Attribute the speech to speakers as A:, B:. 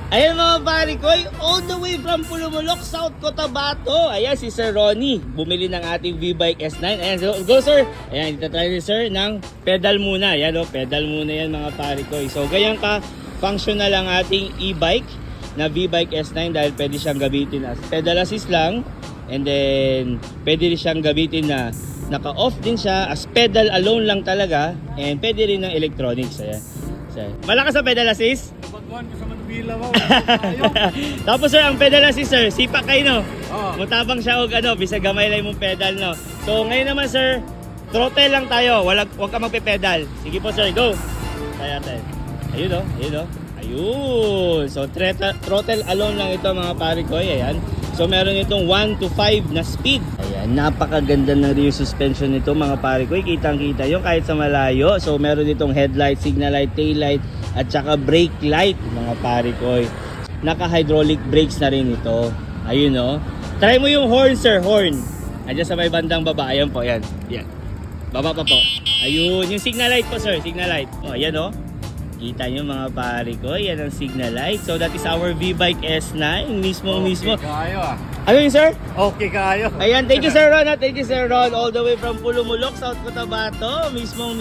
A: Ayan mga pare ko, all the way from Pulumulok, South Cotabato. Ayan si Sir Ronnie, bumili ng ating V-Bike S9. Ayan, go sir. Ayan, itatry ni sir ng pedal muna. Ayan o, pedal muna yan mga pare ko. So ganyan ka functional ang ating e-bike na V-Bike S9 dahil pwede siyang gamitin as pedal assist lang. And then pwede rin siyang gamitin na naka-off din siya as pedal alone lang talaga. And pwede rin ng electronics. Ayan. So, malakas ang pedal assist.
B: Pagkuhan ko sa Manubila mo.
A: Tapos sir, ang pedal assist sir, sipak kayo no?
B: Oo.
A: Mutabang siya og ano, bisag gamay lang mong pedal no. So ngayon naman sir, throttle lang tayo, wag ka magpe-pedal. Sige po sir, go. Kaya tayo. Ayun oh, ayun oh. Ayun. So throttle alone lang ito mga pare ko, ayan. So meron itong 1 to 5 na speed. Ayan, napakaganda ng rear suspension nito mga pare ko. Kitang-kita yung kahit sa malayo. So meron itong headlight, signal light, tail light at saka brake light mga pare ko. Naka-hydraulic brakes na rin ito. Ayun oh. Try mo yung horn sir, horn. Andiyan sa may bandang baba. Ayan po, ayan. Yan. Baba pa po. Ayun, yung signal light po sir, signal light. Oh, ayan oh. Kita nyo mga pare ko, yan ang signal light. So that is our V-Bike S9 mismo.
B: Okay kayo ah.
A: Ano yun sir?
B: Okay kayo.
A: Ayan, thank you Sir Ron. Thank you Sir Ron. All the way from Pulumulok, South Cotabato. Mismo.